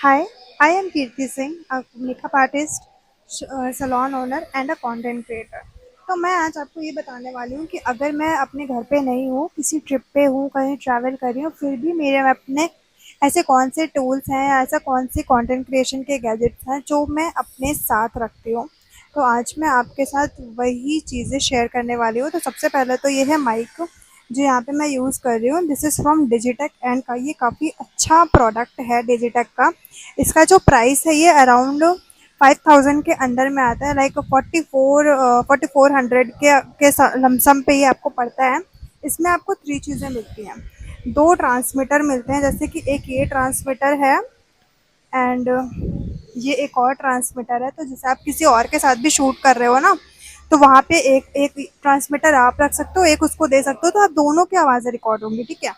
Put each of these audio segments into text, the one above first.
Hi, I am Kirti Singh, a makeup artist, salon owner and a content creator. तो मैं आज आपको ये बताने वाली हूँ कि अगर मैं अपने घर पे नहीं हूँ, किसी ट्रिप पे हूँ, कहीं ट्रैवल कर रही हूँ, फिर भी मेरे अपने ऐसे कौन से टूल्स हैं या ऐसा कौन से कंटेंट क्रिएशन के गैजेट्स हैं जो मैं अपने साथ रखती हूँ। तो आज मैं आपके साथ वही चीज़ें शेयर करने वाली हूँ। तो सबसे पहले तो ये है माइक, जो यहाँ पे मैं यूज़ कर रही हूँ। This is from Digitek and का ये काफ़ी अच्छा प्रोडक्ट है डिजिटेक का। इसका जो प्राइस है ये अराउंड 5000 के अंडर में आता है, लाइक 4400 के लमसम पे ये आपको पड़ता है। इसमें आपको 3 चीज़ें मिलती हैं। 2 ट्रांसमीटर मिलते हैं, जैसे कि एक ये ट्रांसमीटर है एंड ये एक और ट्रांसमीटर है। तो जैसे आप किसी और के साथ भी शूट कर रहे हो ना, तो वहाँ पे एक एक ट्रांसमीटर आप रख सकते हो, एक उसको दे सकते हो, तो आप दोनों की आवाज़ें रिकॉर्ड होंगी, ठीक है।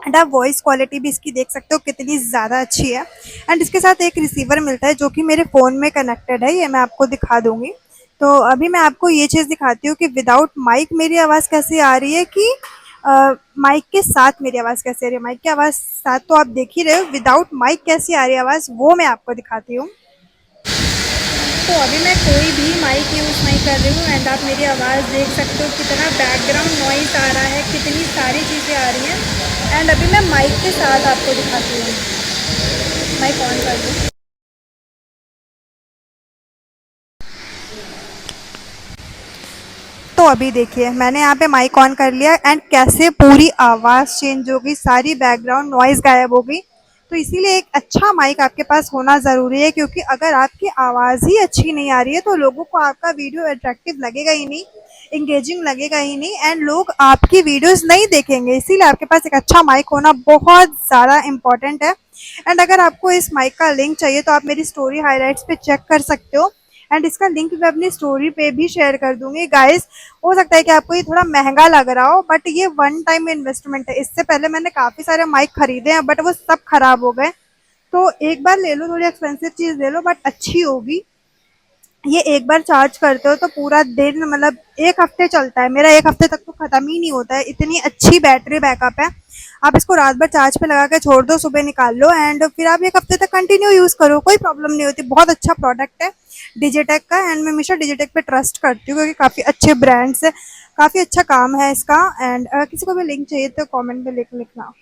एंड आप वॉइस क्वालिटी भी इसकी देख सकते हो कितनी ज़्यादा अच्छी है। एंड इसके साथ एक रिसीवर मिलता है जो कि मेरे फ़ोन में कनेक्टेड है, ये मैं आपको दिखा दूंगी। तो अभी मैं आपको ये चीज़ दिखाती हूँ कि विदाउट माइक मेरी आवाज़ कैसी आ रही है, कि माइक के साथ मेरी आवाज़ कैसे आ रही है। माइक की आवाज़ साथ तो आप देख ही रहे हो, विदाउट माइक कैसी आ रही है आवाज़, वो मैं आपको दिखाती हूँ। तो अभी मैं कोई भी माइक यूज़ नहीं कर रही हूँ एंड आप मेरी आवाज़ देख सकते हो कितना बैकग्राउंड नॉइज़ आ रहा है, कितनी सारी चीज़ें आ रही हैं। एंड अभी मैं माइक के साथ आपको दिखाती हूँ। माइक ऑन कर दूँ। तो अभी देखिए मैंने यहाँ पे माइक ऑन कर लिया एंड कैसे पूरी आवाज़ चेंज हो गई, सारी बैकग्राउंड नॉइज़ गायब हो गई। तो इसीलिए एक अच्छा माइक आपके पास होना ज़रूरी है, क्योंकि अगर आपकी आवाज़ ही अच्छी नहीं आ रही है तो लोगों को आपका वीडियो अट्रैक्टिव लगेगा ही नहीं, इंगेजिंग लगेगा ही नहीं एंड लोग आपकी वीडियोस नहीं देखेंगे। इसीलिए आपके पास एक अच्छा माइक होना बहुत ज़्यादा इम्पोर्टेंट है। एंड अगर आपको इस माइक का लिंक चाहिए तो आप मेरी स्टोरी हाइलाइट्स पे चेक कर सकते हो एंड इसका लिंक मैं अपनी स्टोरी पे भी शेयर कर दूंगी गाइस। हो सकता है कि आपको ये थोड़ा महंगा लग रहा हो, बट ये वन टाइम इन्वेस्टमेंट है। इससे पहले मैंने काफ़ी सारे माइक खरीदे हैं बट वो सब खराब हो गए। तो एक बार ले लो, थोड़ी एक्सपेंसिव चीज़ ले लो बट अच्छी होगी। ये एक बार चार्ज करते हो तो पूरा दिन, मतलब 1 हफ्ते चलता है। मेरा 1 हफ्ते तक तो खत्म ही नहीं होता है, इतनी अच्छी बैटरी बैकअप है। आप इसको रात भर चार्ज पे लगा के छोड़ दो, सुबह निकाल लो एंड फिर आप 1 हफ्ते तक कंटिन्यू यूज़ करो, कोई प्रॉब्लम नहीं होती। बहुत अच्छा प्रोडक्ट है डिजिटेक का एंड मैं हमेशा डिजिटेक पे ट्रस्ट करती हूँ, क्योंकि काफ़ी अच्छे ब्रांड्स है, काफ़ी अच्छा काम है इसका। एंड किसी को भी लिंक चाहिए तो कमेंट में लिखना।